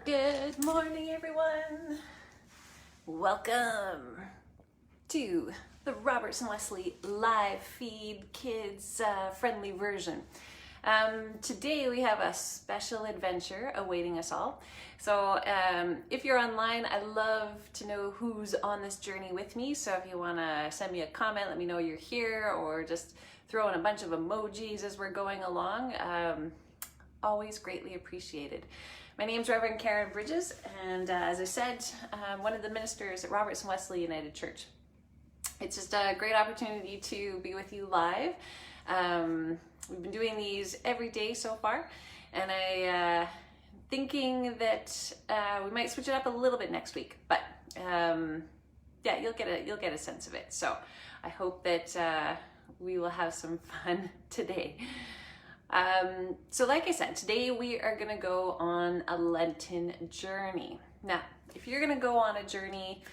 Good morning, everyone. Welcome to the Robertson Wesley live feed kids friendly version. Today we have a special adventure awaiting us all. So if you're online, I'd love to know who's on this journey with me. So if you want to send me a comment, let me know you're here, or just throw in a bunch of emojis as we're going along. Always greatly appreciated. My name's Reverend Karen Bridges, and as I said, I'm one of the ministers at Robertson Wesley United Church. It's just a great opportunity to be with you live. We've been doing these every day so far, and I thinking that we might switch it up a little bit next week, but yeah, you'll get a sense of it. So I hope that we will have some fun today. So like I said, today we are going to go on a Lenten journey. Now, if you're going to go on a journey,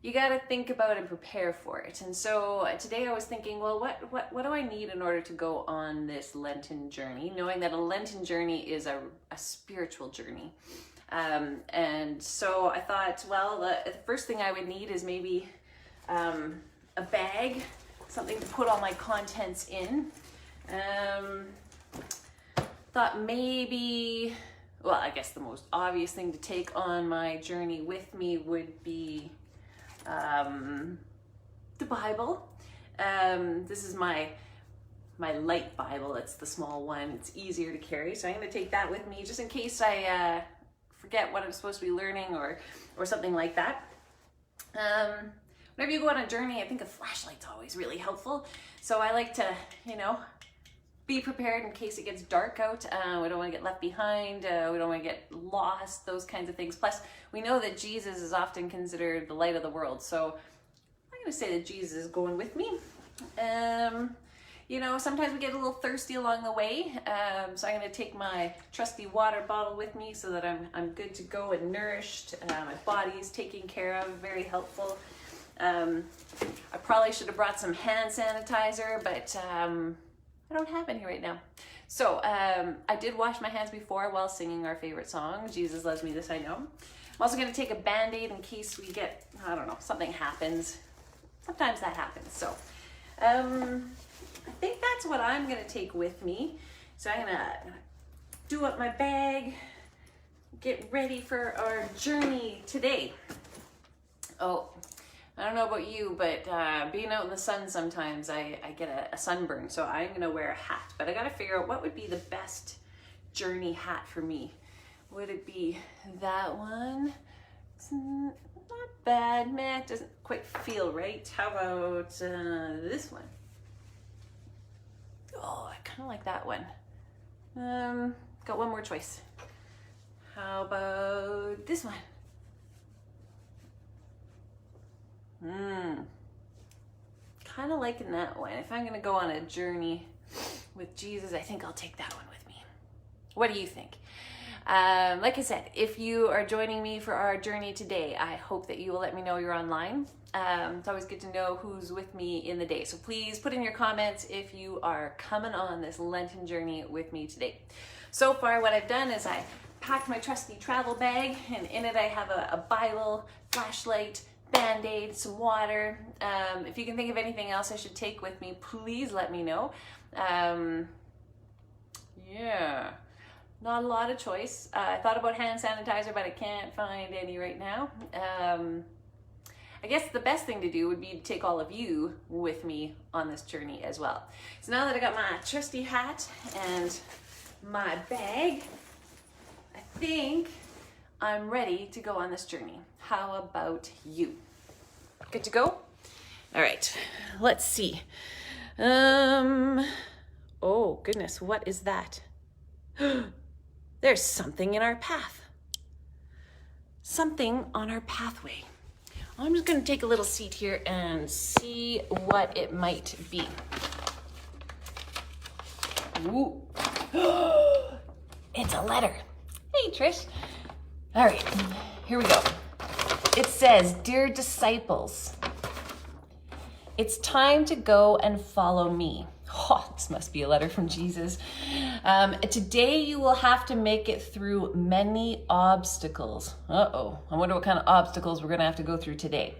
you got to think about and prepare for it. And so today I was thinking, well, what do I need in order to go on this Lenten journey? Knowing that a Lenten journey is a spiritual journey. And so I thought, well, the first thing I would need is maybe a bag, something to put all my contents in. Thought maybe, well, I guess the most obvious thing to take on my journey with me would be the Bible. This is my light Bible. It's the small one. It's easier to carry, so I'm going to take that with me just in case I forget what I'm supposed to be learning or something like that. Whenever you go on a journey, I think a flashlight's always really helpful. So I like to, be prepared in case it gets dark out. We don't want to get left behind. We don't want to get lost, those kinds of things. Plus, we know that Jesus is often considered the light of the world. So I'm going to say that Jesus is going with me. Sometimes we get a little thirsty along the way. So I'm going to take my trusty water bottle with me so that I'm good to go and nourished. My body's taken care of, very helpful. I probably should have brought some hand sanitizer, but I don't have any right now. So I did wash my hands before while singing our favorite song, Jesus Loves Me, This I Know. I'm also going to take a Band-Aid in case we get, something happens. Sometimes that happens. So I think that's what I'm going to take with me. So I'm going to do up my bag, get ready for our journey today. Oh, I don't know about you, but being out in the sun sometimes I get a sunburn, so I'm gonna wear a hat. But I gotta figure out what would be the best journey hat for me. Would it be that one? It's not bad, man. It doesn't quite feel right. How about this one? Oh, I kind of like that one. Got one more choice. How about this one? Kind of liking that one. If I'm going to go on a journey with Jesus, I think I'll take that one with me. What do you think? Like I said, if you are joining me for our journey today, I hope that you will let me know you're online. It's always good to know who's with me in the day. So please put in your comments if you are coming on this Lenten journey with me today. So far, what I've done is I packed my trusty travel bag, and in it I have a Bible, flashlight, Band-Aid, some water. If you can think of anything else I should take with me, please let me know. Yeah, not a lot of choice. I thought about hand sanitizer, but I can't find any right now. I guess the best thing to do would be to take all of you with me on this journey as well. So now that I got my trusty hat and my bag, I think I'm ready to go on this journey. How about you? Good to go? All right, let's see. Oh goodness, what is that? There's something in our path. Something on our pathway. I'm just gonna take a little seat here and see what it might be. Ooh. It's a letter. Hey, Trish. All right, here we go. It says, "Dear disciples, it's time to go and follow me." Oh, this must be a letter from Jesus. Today you will have to make it through many obstacles. Uh-oh, I wonder what kind of obstacles we're gonna have to go through today.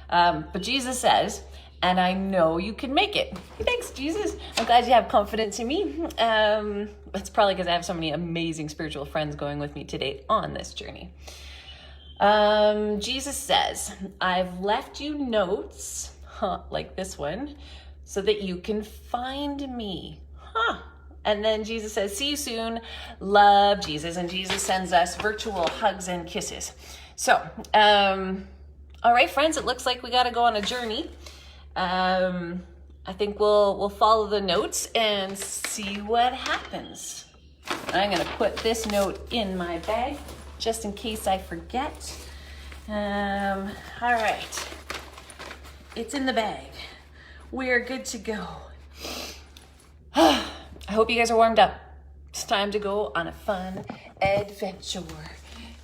But Jesus says, and I know you can make it. Thanks, Jesus. I'm glad you have confidence in me. It's probably because I have so many amazing spiritual friends going with me today on this journey. Jesus says, I've left you notes, like this one, so that you can find me. And then Jesus says, see you soon. Love, Jesus. And Jesus sends us virtual hugs and kisses. So, all right, friends, it looks like we got to go on a journey. I think we'll follow the notes and see what happens. I'm going to put this note in my bag just in case I forget. All right. It's in the bag. We're good to go. I hope you guys are warmed up. It's time to go on a fun adventure.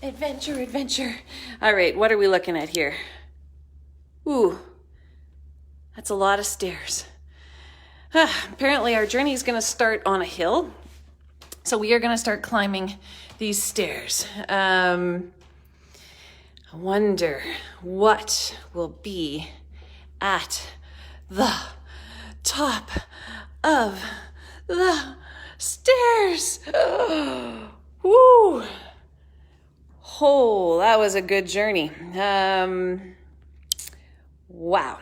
Adventure. All right, what are we looking at here? Ooh, that's a lot of stairs. Apparently our journey is going to start on a hill. So we are going to start climbing these stairs. I wonder what will be at the top of the stairs. Woo! Oh, that was a good journey. Wow.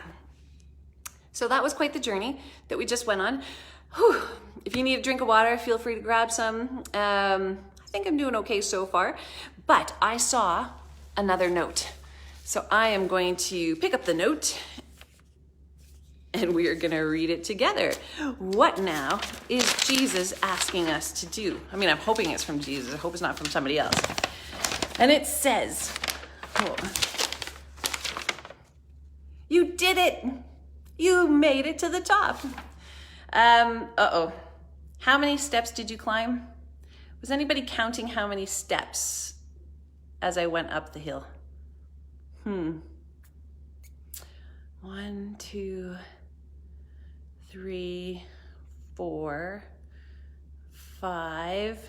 So that was quite the journey that we just went on. Whew. If you need a drink of water, feel free to grab some. I think I'm doing okay so far, but I saw another note. So I am going to pick up the note and we are going to read it together. What now is Jesus asking us to do? I mean, I'm hoping it's from Jesus. I hope it's not from somebody else. And it says, you did it. You made it to the top. How many steps did you climb? Was anybody counting how many steps as I went up the hill? 1, 2, 3, 4, 5.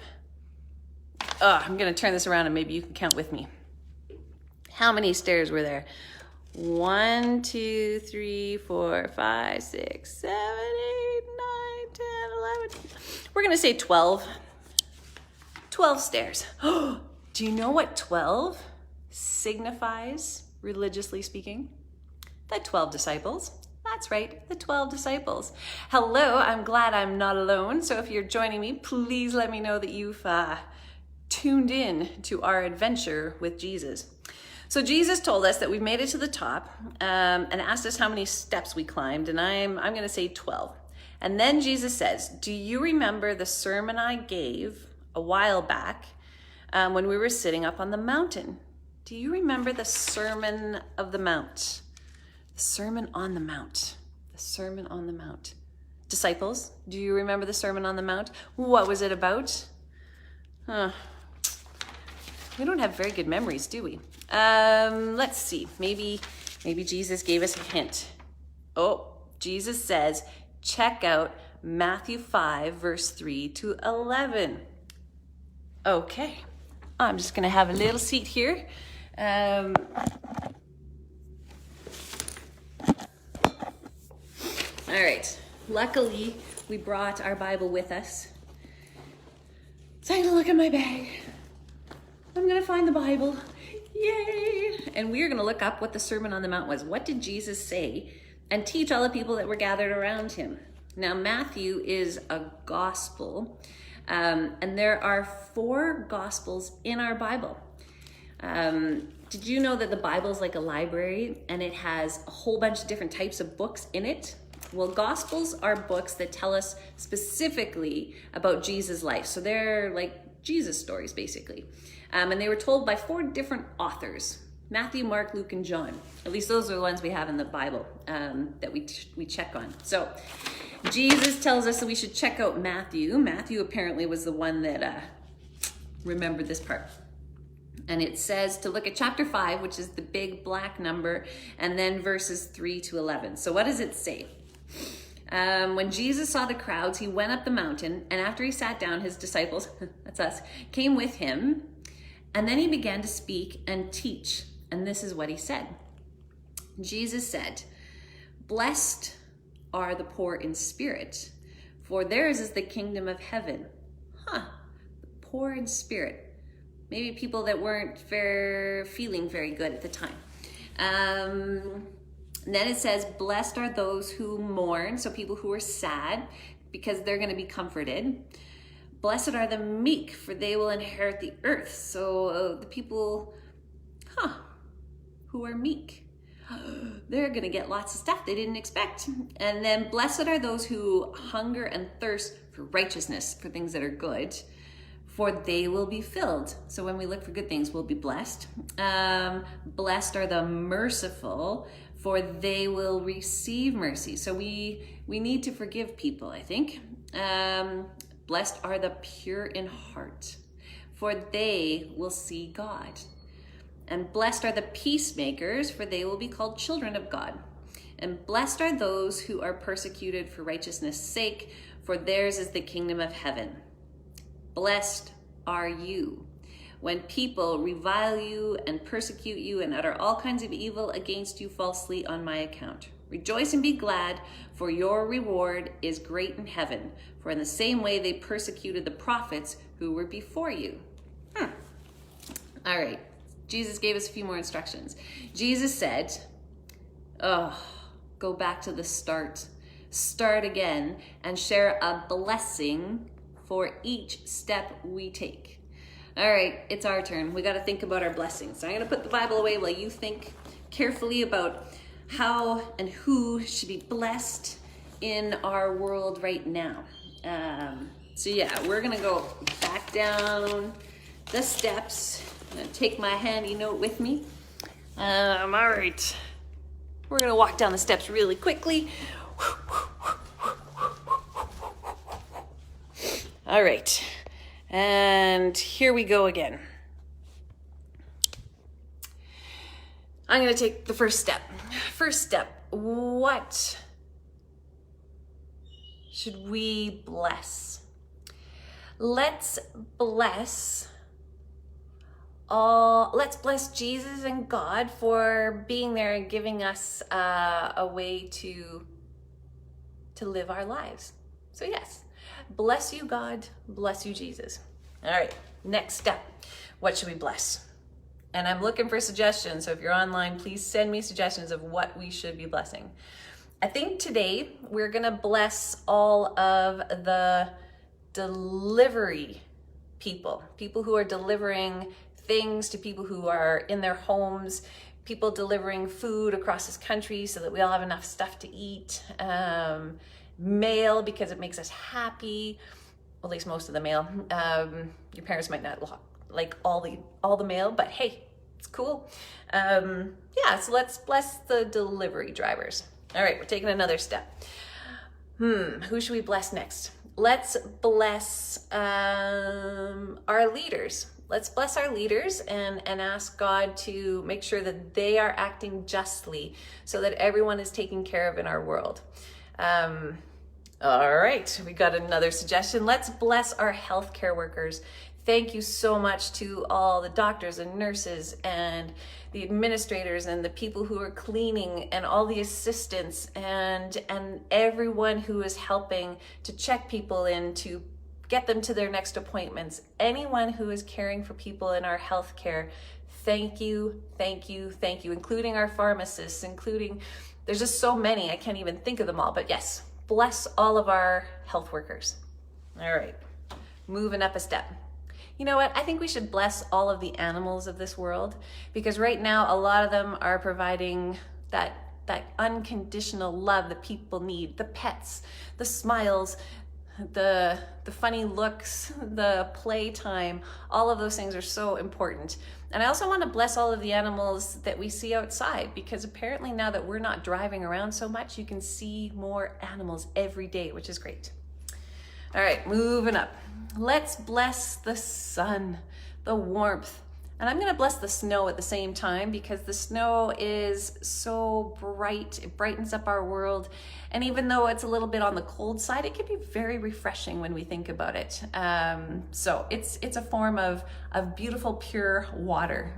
I'm gonna turn this around and maybe you can count with me. How many stairs were there? 1, 2, 3, 4, 5, 6, 7, 8, 9, 10, 11. We're gonna say 12. 12 stairs. Do you know what 12 signifies, religiously speaking? The 12 disciples. That's right, the 12 disciples. Hello, I'm glad I'm not alone. So if you're joining me, please let me know that you've tuned in to our adventure with Jesus. So Jesus told us that we've made it to the top and asked us how many steps we climbed, and I'm going to say 12. And then Jesus says, do you remember the sermon I gave a while back when we were sitting up on the mountain? Do you remember the Sermon of the Mount? The Sermon on the Mount. The Sermon on the Mount. Disciples, do you remember the Sermon on the Mount? What was it about? We don't have very good memories, do we? Let's see. Maybe Jesus gave us a hint. Oh, Jesus says, check out Matthew 5, verse 3 to 11. Okay. I'm just going to have a little seat here. All right. Luckily, we brought our Bible with us. Time to look at my bag. I'm going to find the Bible. Yay! And we're going to look up what the Sermon on the Mount was. What did Jesus say and teach all the people that were gathered around him? Now, Matthew is a gospel, and there are 4 gospels in our Bible. Did you know that the Bible is like a library and it has a whole bunch of different types of books in it? Well, gospels are books that tell us specifically about Jesus' life. So they're like Jesus stories, basically. And they were told by 4 different authors: Matthew, Mark, Luke, and John. At least those are the ones we have in the Bible that we check on. So Jesus tells us that we should check out Matthew. Matthew apparently was the one that remembered this part. And it says to look at chapter 5, which is the big black number, and then verses 3 to 11. So what does it say? When Jesus saw the crowds, he went up the mountain, and after he sat down, his disciples, that's us, came with him. And then he began to speak and teach. And this is what he said. Jesus said, "Blessed are the poor in spirit, for theirs is the kingdom of heaven." Poor in spirit. Maybe people that weren't feeling very good at the time. And then it says, "Blessed are those who mourn," so people who are sad, because they're going to be comforted. "Blessed are the meek, for they will inherit the earth." So the people, who are meek, they're going to get lots of stuff they didn't expect. And then, "Blessed are those who hunger and thirst for righteousness," for things that are good, "for they will be filled." So when we look for good things, we'll be blessed. "Blessed are the merciful, for they will receive mercy." So we need to forgive people, I think. "Blessed are the pure in heart, for they will see God." And "Blessed are the peacemakers, for they will be called children of God." And "Blessed are those who are persecuted for righteousness' sake, for theirs is the kingdom of heaven." Blessed are you when people revile you and persecute you and utter all kinds of evil against you falsely on my account. "Rejoice and be glad, for your reward is great in heaven. For in the same way they persecuted the prophets who were before you." All right. Jesus gave us a few more instructions. Jesus said, go back to the start. Start again and share a blessing for each step we take. All right, it's our turn. We got to think about our blessings. So I'm going to put the Bible away while you think carefully about how and who should be blessed in our world right now. So yeah, we're going to go back down the steps. I'm going to take my handy note with me. All right. We're going to walk down the steps really quickly. All right. And here we go again. I'm going to take the first step. First step, what should we bless? Let's bless Jesus and God for being there and giving us a way to live our lives. So yes, bless you, God. Bless you, Jesus. All right, next step. What should we bless? And I'm looking for suggestions. So if you're online, please send me suggestions of what we should be blessing. I think today we're going to bless all of the delivery people who are delivering things to people who are in their homes, people delivering food across this country so that we all have enough stuff to eat, mail because it makes us happy, at least most of the mail. Your parents might not like all the mail, but hey, it's cool. Yeah, so let's bless the delivery drivers. All right, we're taking another step. Who should we bless next? Let's bless our leaders. Let's bless our leaders and ask God to make sure that they are acting justly so that everyone is taken care of in our world. All right, we got another suggestion. Let's bless our healthcare workers. Thank you so much to all the doctors and nurses and the administrators and the people who are cleaning and all the assistants and everyone who is helping to check people in, to get them to their next appointments. Anyone who is caring for people in our healthcare, thank you, thank you, thank you, including our pharmacists, there's just so many, I can't even think of them all, but yes, bless all of our health workers. All right, moving up a step. You know what? I think we should bless all of the animals of this world, because right now a lot of them are providing that unconditional love that people need. The pets, the smiles, the funny looks, the playtime, all of those things are so important. And I also want to bless all of the animals that we see outside, because apparently now that we're not driving around so much, you can see more animals every day, which is great. All right, moving up. Let's bless the sun, the warmth, And I'm going to bless the snow at the same time because the snow is so bright. It brightens up our world. And even though it's a little bit on the cold side, it can be very refreshing when we think about it. So it's a form of beautiful, pure water.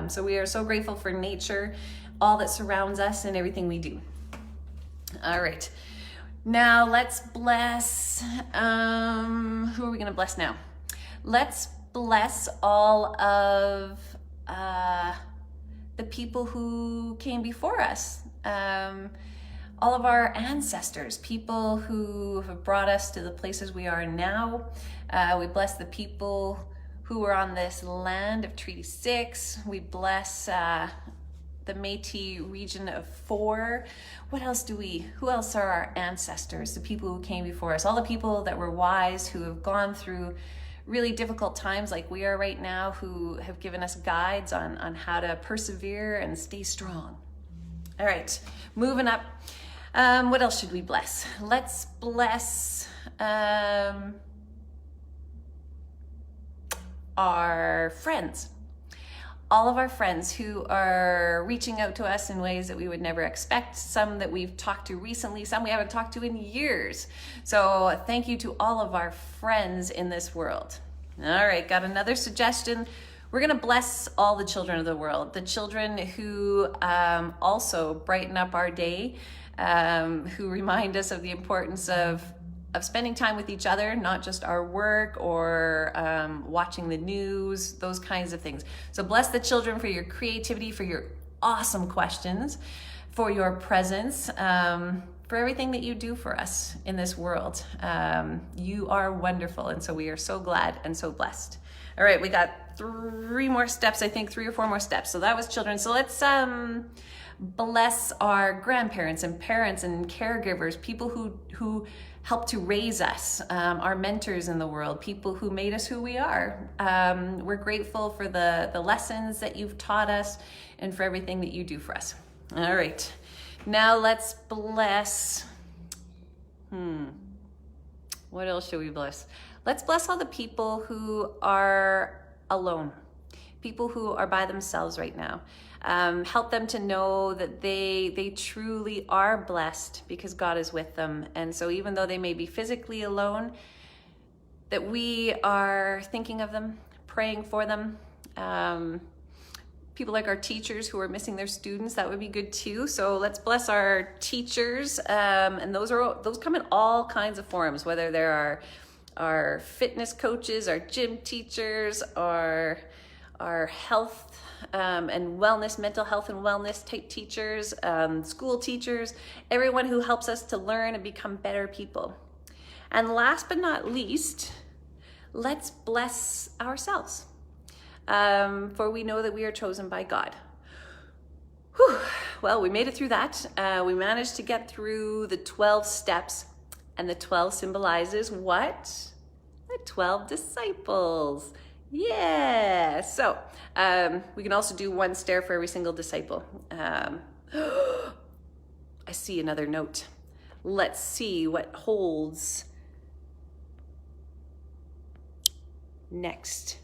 So we are so grateful for nature, all that surrounds us and everything we do. All right. Now let's bless, who are we going to bless now? Let's bless all of the people who came before us, all of our ancestors, people who have brought us to the places we are now. We bless the people who were on this land of Treaty 6. We bless the Métis region of 4. What else who else are our ancestors, the people who came before us, all the people that were wise, who have gone through really difficult times like we are right now, who have given us guides on how to persevere and stay strong. All right, moving up. What else should we bless? Let's bless our friends. All of our friends who are reaching out to us in ways that we would never expect, some that we've talked to recently, some we haven't talked to in years. So thank you to all of our friends in this world. All right, got another suggestion. We're gonna bless all the children of the world, the children who also brighten up our day, who remind us of the importance of spending time with each other, not just our work or watching the news, those kinds of things. So bless the children for your creativity, for your awesome questions, for your presence, for everything that you do for us in this world. You are wonderful, and so we are so glad and so blessed. All right, we got 3 more steps, I think 3 or 4 more steps. So that was children. So let's bless our grandparents and parents and caregivers, people who help to raise us, our mentors in the world, people who made us who we are. We're grateful for the lessons that you've taught us and for everything that you do for us. All right, now let's bless, what else should we bless? Let's bless all the people who are alone, people who are by themselves right now. Help them to know that they truly are blessed because God is with them. And so even though they may be physically alone, that we are thinking of them, praying for them. People like our teachers who are missing their students, that would be good too. So let's bless our teachers. And those come in all kinds of forms, whether they're our fitness coaches, our gym teachers, our health and wellness, mental health and wellness type teachers, school teachers, everyone who helps us to learn and become better people. And last but not least, let's bless ourselves, for we know that we are chosen by God. Whew. Well, we made it through that. We managed to get through the 12 steps, and the 12 symbolizes what? The 12 disciples. Yeah, so we can also do 1 stare for every single disciple. I see another note. Let's see what holds next.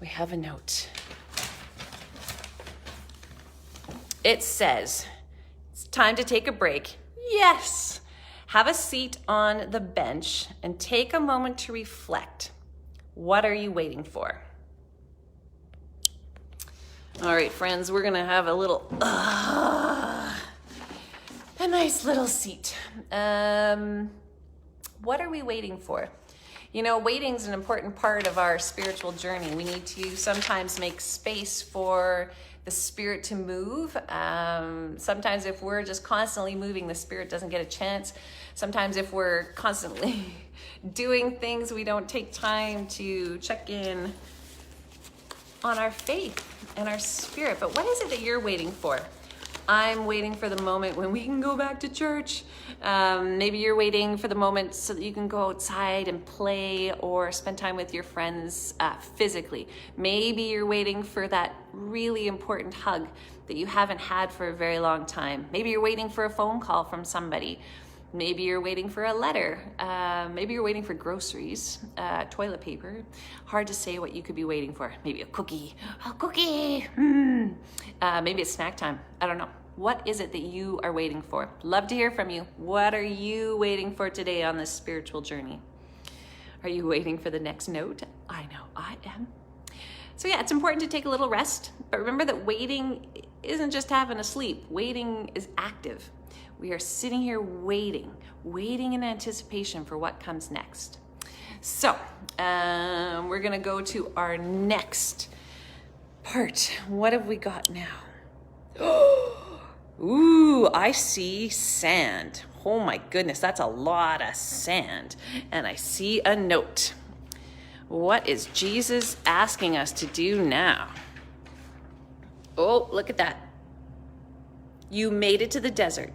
We have a note. It says, it's time to take a break. Yes! Have a seat on the bench and take a moment to reflect. What are you waiting for? All right, friends, we're gonna have a nice little seat. What are we waiting for? You know, waiting's an important part of our spiritual journey. We need to sometimes make space for the Spirit to move. Sometimes if we're just constantly moving, the Spirit doesn't get a chance. Sometimes if we're constantly doing things, we don't take time to check in on our faith and our spirit. But what is it that you're waiting for? I'm waiting for the moment when we can go back to church. Maybe you're waiting for the moment so that you can go outside and play or spend time with your friends physically. Maybe you're waiting for that really important hug that you haven't had for a very long time. Maybe you're waiting for a phone call from somebody. Maybe you're waiting for a letter. Maybe you're waiting for groceries, toilet paper. Hard to say what you could be waiting for. Maybe a cookie. A cookie. Maybe it's snack time. I don't know. What is it that you are waiting for? Love to hear from you. What are you waiting for today on this spiritual journey? Are you waiting for the next note? I know I am. So yeah, it's important to take a little rest, but remember that waiting isn't just having a sleep. Waiting is active. We are sitting here waiting in anticipation for what comes next. So we're gonna go to our next part. What have we got now? Ooh, I see sand. Oh my goodness, that's a lot of sand. And I see a note. What is Jesus asking us to do now? Oh, look at that. You made it to the desert.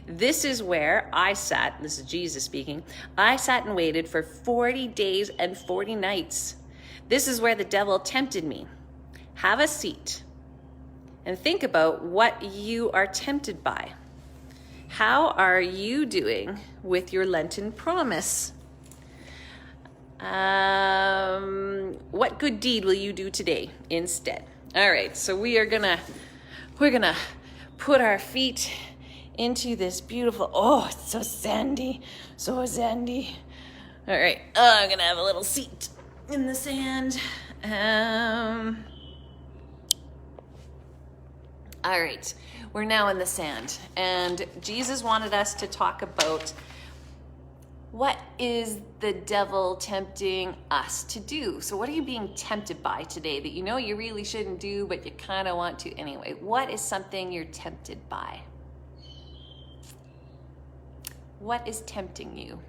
This is where I sat, this is Jesus speaking, I sat and waited for 40 days and 40 nights. This is where the devil tempted me. Have a seat and think about what you are tempted by. How are you doing with your Lenten promise? What good deed will you do today instead? All right, so we're gonna put our feet into this beautiful, oh, it's so sandy, so sandy. All right, I'm gonna have a little seat in the sand. All right, we're now in the sand, and Jesus wanted us to talk about what is the devil tempting us to do? So what are you being tempted by today that you know you really shouldn't do, but you kind of want to anyway? What is something you're tempted by? What is tempting you?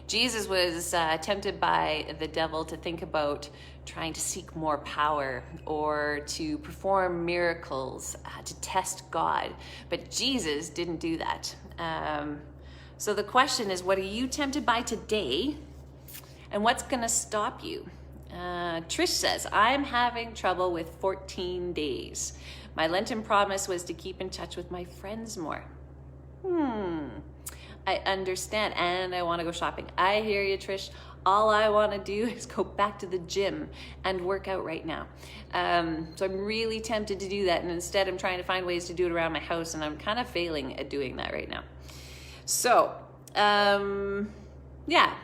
Jesus was tempted by the devil to think about trying to seek more power or to perform miracles, to test God. But Jesus didn't do that. So the question is, what are you tempted by today? And what's going to stop you? Trish says, I'm having trouble with 14 days. My Lenten promise was to keep in touch with my friends more. I understand, and I want to go shopping. I hear you, Trish. All I want to do is go back to the gym and work out right now. So I'm really tempted to do that, and instead I'm trying to find ways to do it around my house, and I'm kind of failing at doing that right now. So, yeah.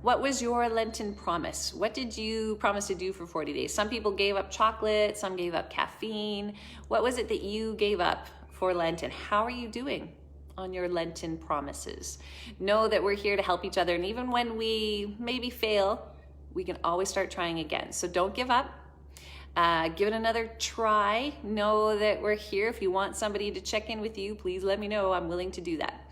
What was your Lenten promise? What did you promise to do for 40 days? Some people gave up chocolate, some gave up caffeine. What was it that you gave up for Lenten? How are you doing on your Lenten promises? Know that we're here to help each other, and even when we maybe fail, we can always start trying again. So don't give up. Give it another try. Know that we're here. If you want somebody to check in with you, please let me know. I'm willing to do that.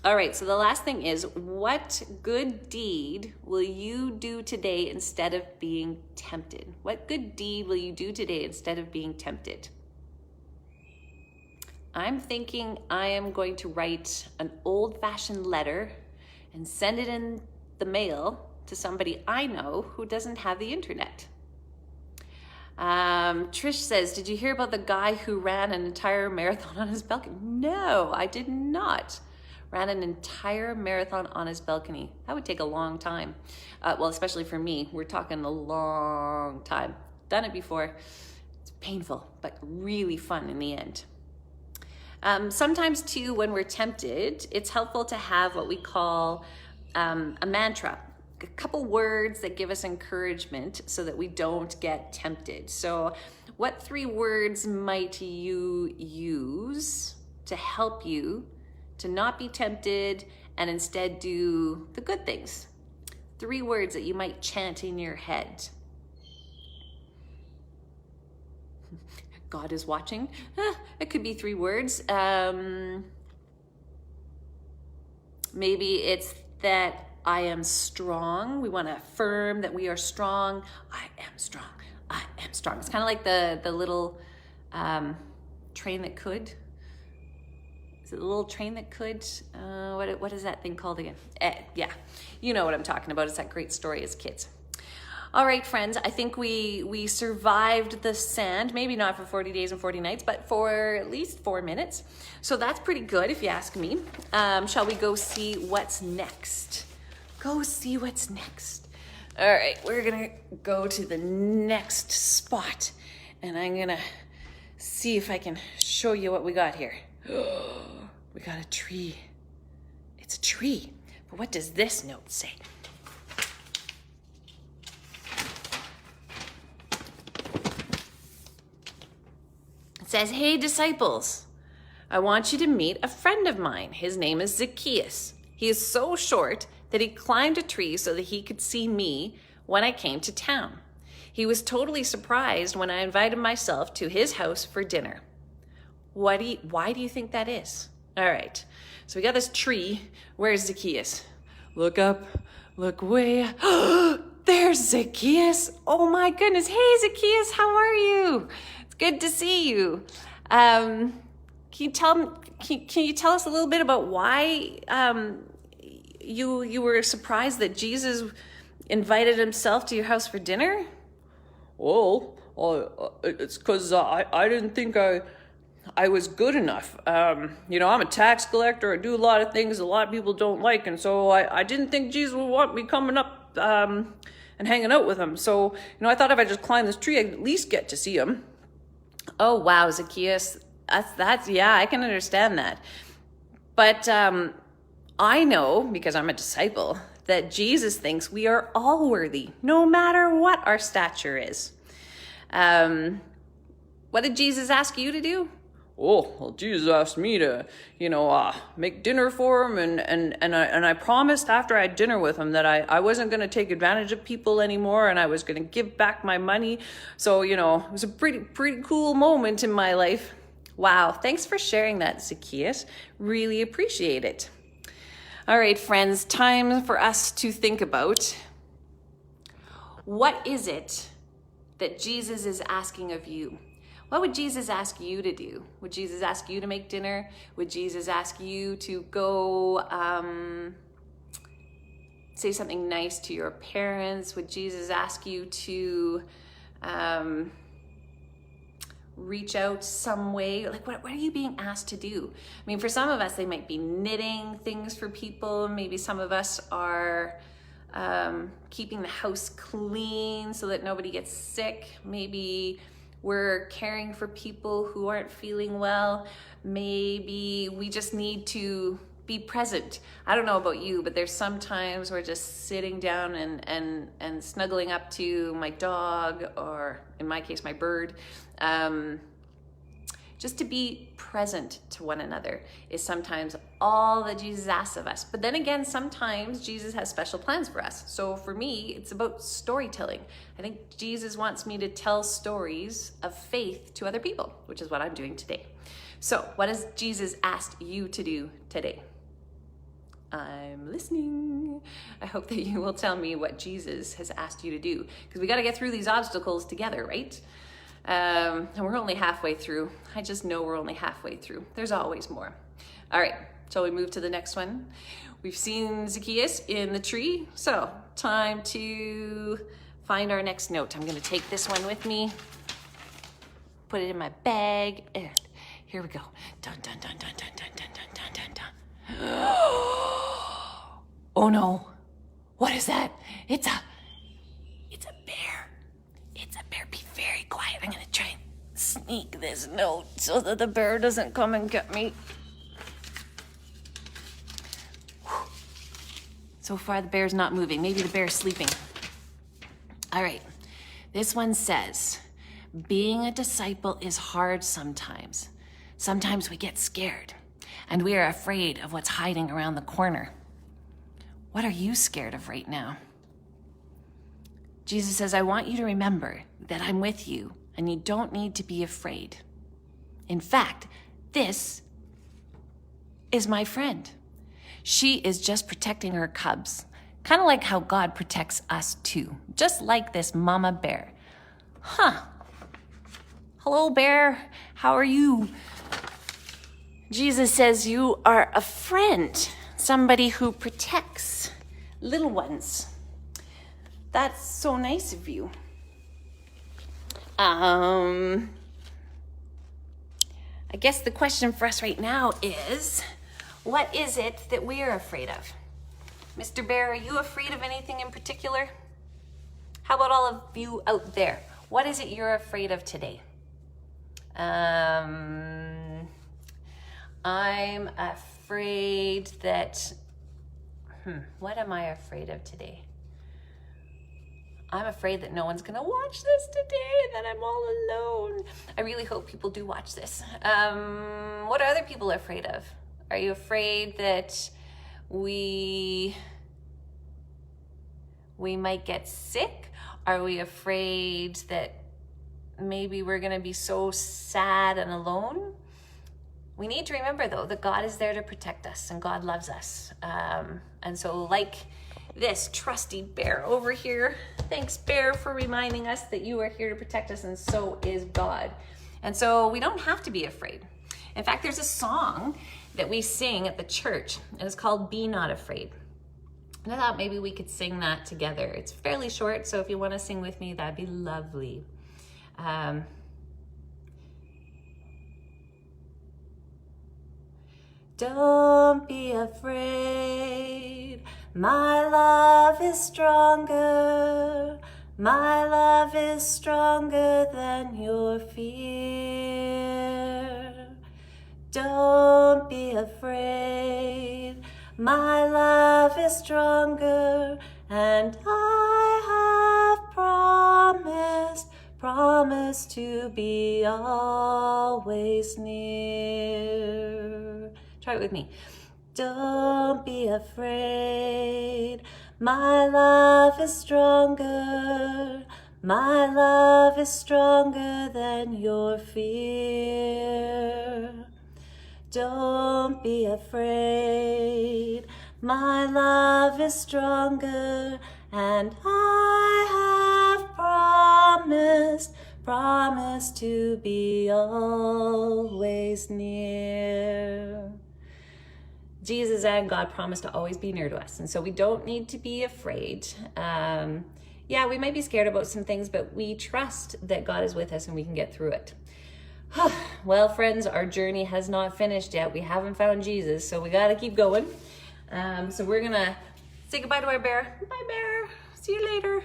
All right, so the last thing is, what good deed will you do today instead of being tempted? What good deed will you do today instead of being tempted? I'm thinking I am going to write an old-fashioned letter and send it in the mail to somebody I know who doesn't have the internet. Trish says, did you hear about the guy who ran an entire marathon on his balcony? No, I did not. Ran an entire marathon on his balcony. That would take a long time. Well, especially for me. We're talking a long time. Done it before. It's painful, but really fun in the end. Sometimes too, when we're tempted, it's helpful to have what we call a mantra. A couple words that give us encouragement so that we don't get tempted. So what 3 words might you use to help you to not be tempted and instead do the good things? 3 words that you might chant in your head. God is watching. It could be 3 words. Maybe it's that I am strong. We want to affirm that we are strong. I am strong. I am strong. It's kind of like the little train that could. Is it the little train that could? What is that thing called again? Yeah, you know what I'm talking about. It's that great story as kids. All right, friends, I think we survived the sand, maybe not for 40 days and 40 nights, but for at least 4 minutes. So that's pretty good if you ask me. Shall we go see what's next? Go see what's next. All right, we're gonna go to the next spot and I'm gonna see if I can show you what we got here. We got a tree. It's a tree, but what does this note say? It says, "Hey disciples, I want you to meet a friend of mine. His name is Zacchaeus. He is so short that he climbed a tree so that he could see me when I came to town. He was totally surprised when I invited myself to his house for dinner." Why do you think that is? All right, so we got this tree. Where's Zacchaeus? Look up, look way up. There's Zacchaeus. Oh my goodness. Hey Zacchaeus, how are you? It's good to see you. Can you tell us a little bit about why you were surprised that Jesus invited himself to your house for dinner? Well, it's because I didn't think I was good enough. I'm a tax collector. I do a lot of things a lot of people don't like, and so I didn't think Jesus would want me coming up and hanging out with him. So, I thought if I just climbed this tree, I'd at least get to see him. Oh, wow, Zacchaeus. Yeah, I can understand that. But I know, because I'm a disciple, that Jesus thinks we are all worthy, no matter what our stature is. What did Jesus ask you to do? Oh, well, Jesus asked me to, make dinner for him, and I promised after I had dinner with him that I wasn't going to take advantage of people anymore, and I was going to give back my money. So, it was a pretty cool moment in my life. Wow, thanks for sharing that, Zacchaeus. Really appreciate it. All right, friends, time for us to think about what is it that Jesus is asking of you? What would Jesus ask you to do? Would Jesus ask you to make dinner? Would Jesus ask you to go say something nice to your parents? Would Jesus ask you to reach out some way? Like, what are you being asked to do? I mean, for some of us, they might be knitting things for people. Maybe some of us are keeping the house clean so that nobody gets sick. Maybe we're caring for people who aren't feeling well. Maybe we just need to be present. I don't know about you, but there's sometimes we're just sitting down and snuggling up to my dog, or in my case, my bird. Just to be present to one another is sometimes all that Jesus asks of us. But then again, sometimes Jesus has special plans for us. So for me, it's about storytelling. I think Jesus wants me to tell stories of faith to other people, which is what I'm doing today. So what has Jesus asked you to do today? I'm listening. I hope that you will tell me what Jesus has asked you to do, because we got to get through these obstacles together, right? And we're only halfway through. I just know we're only halfway through. There's always more. All right, shall we move to the next one? We've seen Zacchaeus in the tree, so time to find our next note. I'm gonna take this one with me, put it in my bag, and here we go. Dun, dun, dun, dun, dun, dun, dun, dun, dun, dun. Oh no, what is that? It's a bear. It's a bear. Be very quiet. I'm gonna try and sneak this note so that the bear doesn't come and get me. So far, the bear's not moving. Maybe the bear's sleeping. All right. This one says, being a disciple is hard sometimes. Sometimes we get scared and we are afraid of what's hiding around the corner. What are you scared of right now? Jesus says, I want you to remember that I'm with you and you don't need to be afraid. In fact, this is my friend. She is just protecting her cubs, kind of like how God protects us too, just like this mama bear. Huh. Hello, bear. How are you? Jesus says you are a friend, somebody who protects little ones. That's so nice of you. I guess the question for us right now is, what is it that we are afraid of? Mr. Bear, are you afraid of anything in particular? How about all of you out there? What is it you're afraid of today? I'm afraid that, what am I afraid of today? I'm afraid that no one's gonna watch this today and that I'm all alone. I really hope people do watch this. What are other people afraid of? Are you afraid that we might get sick? Are we afraid that maybe we're gonna be so sad and alone? We need to remember though that God is there to protect us and God loves us. And so like this trusty Bear over here, thanks Bear for reminding us that you are here to protect us, and so is God. And so we don't have to be afraid. In fact, there's a song that we sing at the church, and it's called Be Not Afraid. And I thought maybe we could sing that together. It's fairly short, so if you want to sing with me, that'd be lovely. Don't be afraid, my love is stronger. My love is stronger than your fear. Don't be afraid, my love is stronger, and I have promised to be always near. Try it with me. Don't be afraid, my love is stronger. My love is stronger than your fear. Don't be afraid, my love is stronger, and I have promised to be always near. Jesus and God promised to always be near to us, and so we don't need to be afraid. Yeah, we might be scared about some things, but we trust that God is with us and we can get through it. Well, friends, our journey has not finished yet. We haven't found Jesus, so we got to keep going. So we're going to say goodbye to our bear. Bye, bear. See you later.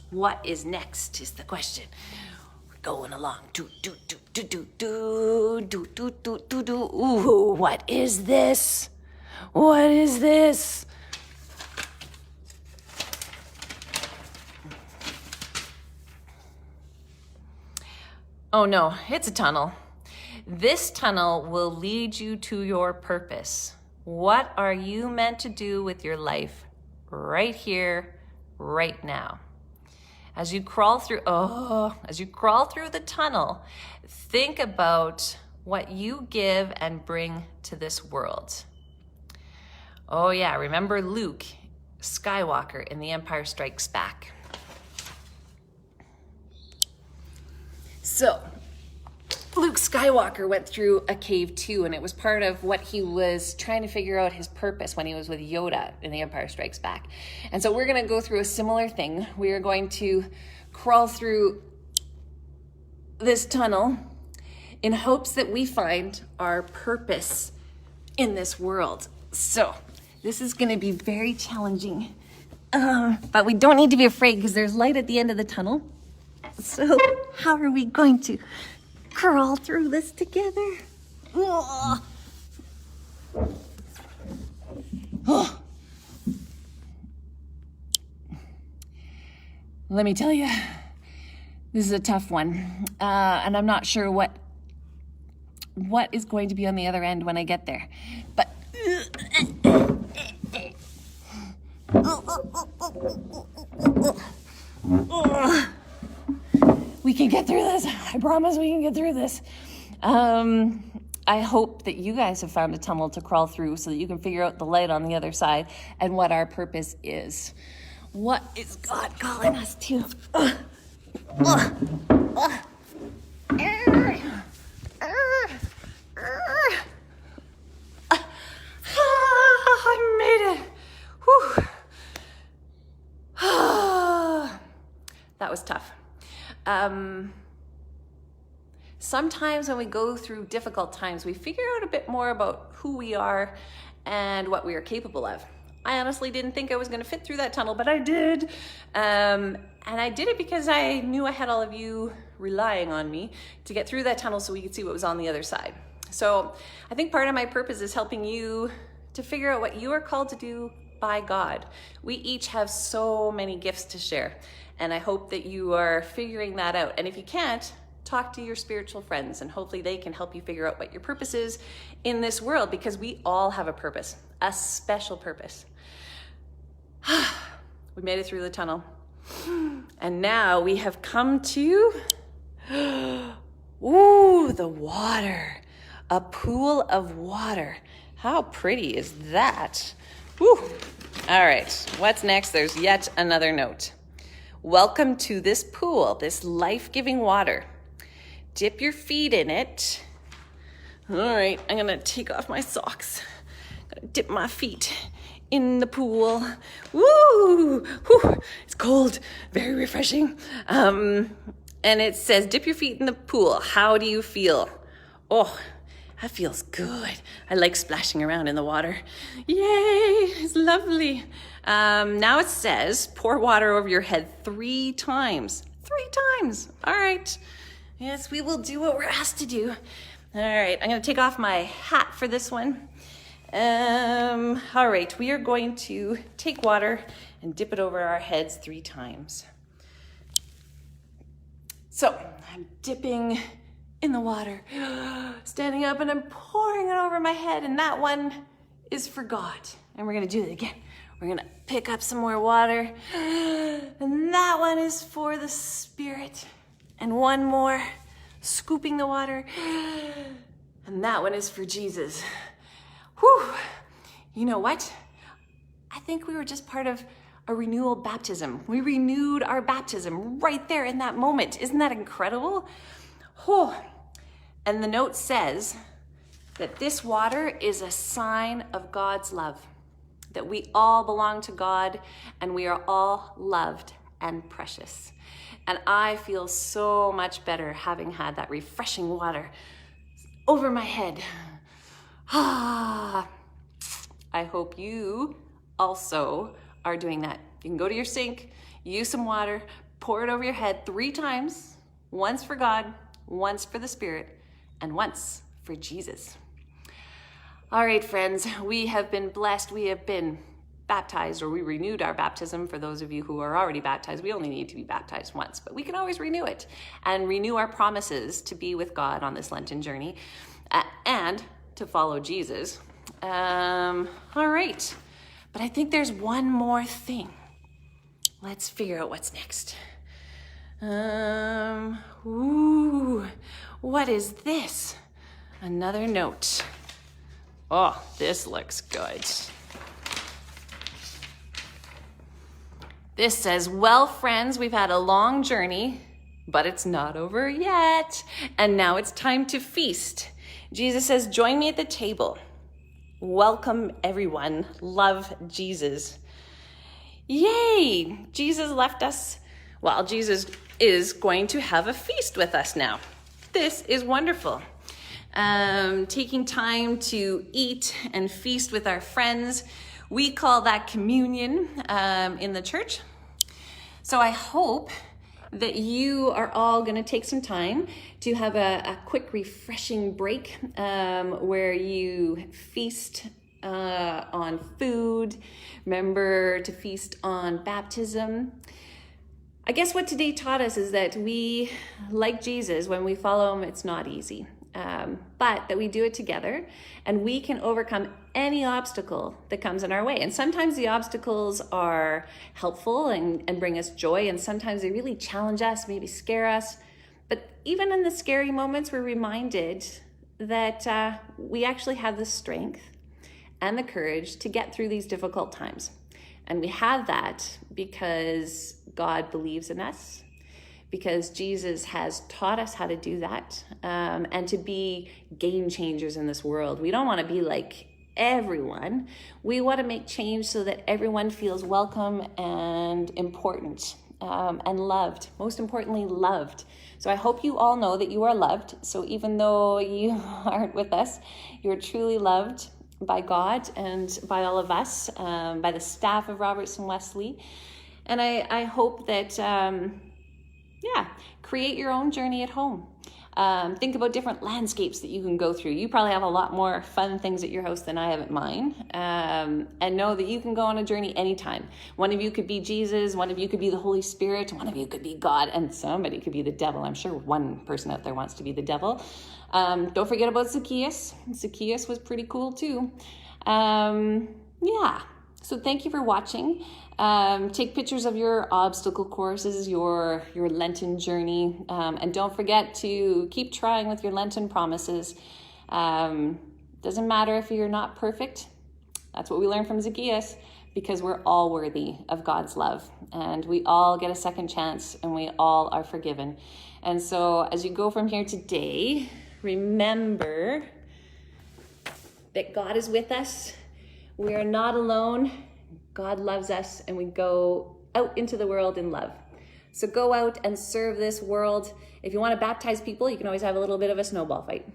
What is next is the question. We're going along. Ooh, what is this? What is this? Oh no, it's a tunnel. This tunnel will lead you to your purpose. What are you meant to do with your life right here, right now? As you crawl through the tunnel, think about what you give and bring to this world. Oh yeah, remember Luke Skywalker in The Empire Strikes Back. So, Luke Skywalker went through a cave too, and it was part of what he was trying to figure out his purpose when he was with Yoda in The Empire Strikes Back. And so we're going to go through a similar thing. We are going to crawl through this tunnel in hopes that we find our purpose in this world. So, this is going to be very challenging, but we don't need to be afraid because there's light at the end of the tunnel. So, how are we going to crawl through this together? Oh. Oh. Let me tell you, this is a tough one, and I'm not sure what is going to be on the other end when I get there. But we can get through this. I promise we can get through this. I hope that you guys have found a tunnel to crawl through so that you can figure out the light on the other side and what our purpose is. What is God calling us to? I made it. Whew. was tough. Sometimes when we go through difficult times, we figure out a bit more about who we are and what we are capable of. I honestly didn't think I was going to fit through that tunnel, but I did. And I did it because I knew I had all of you relying on me to get through that tunnel so we could see what was on the other side. So I think part of my purpose is helping you to figure out what you are called to do by God. We each have so many gifts to share, and I hope that you are figuring that out. And if you can't, talk to your spiritual friends, and hopefully they can help you figure out what your purpose is in this world, because we all have a purpose, a special purpose. We made it through the tunnel. And now we have come to, ooh, the water. A pool of water. How pretty is that? Woo. All right, what's next? There's yet another note. Welcome to this pool, this life-giving water. Dip your feet in it. All right, I'm gonna take off my socks. Gonna dip my feet in the pool. Woo! Whew. It's cold, very refreshing. And it says, dip your feet in the pool. How do you feel? Oh, that feels good. I like splashing around in the water. Yay, it's lovely. Now it says, pour water over your head 3 times. 3 times, all right. Yes, we will do what we're asked to do. All right, I'm gonna take off my hat for this one. All right, we are going to take water and dip it over our heads 3 times. So I'm dipping in the water, standing up, and I'm pouring it over my head, and that one is for God. And we're gonna do it again. We're gonna pick up some more water, and that one is for the Spirit. And one more, scooping the water, and that one is for Jesus. Whew. You know what? I think we were just part of a renewal baptism. We renewed our baptism right there in that moment. Isn't that incredible? Oh. And the note says that this water is a sign of God's love, that we all belong to God and we are all loved and precious. And I feel so much better having had that refreshing water over my head. I hope you also are doing that. You can go to your sink, use some water, pour it over your head 3 times, once for God, once for the Spirit, and once for Jesus. All right, friends, we have been blessed. We have been baptized, or we renewed our baptism. For those of you who are already baptized, we only need to be baptized once, but we can always renew it and renew our promises to be with God on this Lenten journey and to follow Jesus. All right, but I think there's one more thing. Let's figure out what's next. Ooh, what is this? Another note. Oh, this looks good. This says, well, friends, we've had a long journey, but it's not over yet. And now it's time to feast. Jesus says, join me at the table. Welcome, everyone. Love Jesus. Yay! Jesus left us. Well, Jesus is going to have a feast with us now. This is wonderful. Taking time to eat and feast with our friends. We call that communion in the church. So I hope that you are all going to take some time to have a quick refreshing break where you feast on food. Remember to feast on baptism. I guess what today taught us is that we, like Jesus, when we follow him, it's not easy. But that we do it together and we can overcome any obstacle that comes in our way. And sometimes the obstacles are helpful and bring us joy, and sometimes they really challenge us, maybe scare us. But even in the scary moments, we're reminded that we actually have the strength and the courage to get through these difficult times. And we have that because God believes in us, because Jesus has taught us how to do that, and to be game changers in this world. We don't want to be like everyone. We want to make change so that everyone feels welcome and important. and loved. Most importantly, loved. So I hope you all know that you are loved. So even though you aren't with us, you're truly loved by God and by all of us, by the staff of Robertson Wesley. And I hope that, create your own journey at home. Think about different landscapes that you can go through. You probably have a lot more fun things at your house than I have at mine. And know that you can go on a journey anytime. One of you could be Jesus, one of you could be the Holy Spirit, one of you could be God, and somebody could be the devil. I'm sure one person out there wants to be the devil. Don't forget about Zacchaeus. Zacchaeus was pretty cool too. So thank you for watching. Take pictures of your obstacle courses, your Lenten journey, and don't forget to keep trying with your Lenten promises. Doesn't matter if you're not perfect. That's what we learned from Zacchaeus, because we're all worthy of God's love, and we all get a second chance, and we all are forgiven. And so as you go from here today, remember that God is with us. We are not alone. God loves us, and we go out into the world in love. So go out and serve this world. If you want to baptize people, you can always have a little bit of a snowball fight.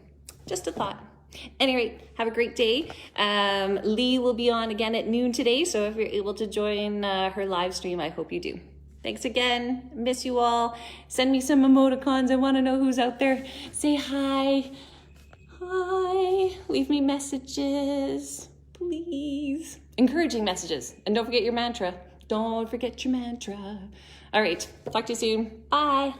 Just a thought. Anyway, have a great day. Lee will be on again at noon today, so if you're able to join her live stream, I hope you do. Thanks again. Miss you all. Send me some emoticons. I want to know who's out there. Say hi. Hi. Leave me messages, please. Encouraging messages. And don't forget your mantra. Don't forget your mantra. All right. Talk to you soon. Bye.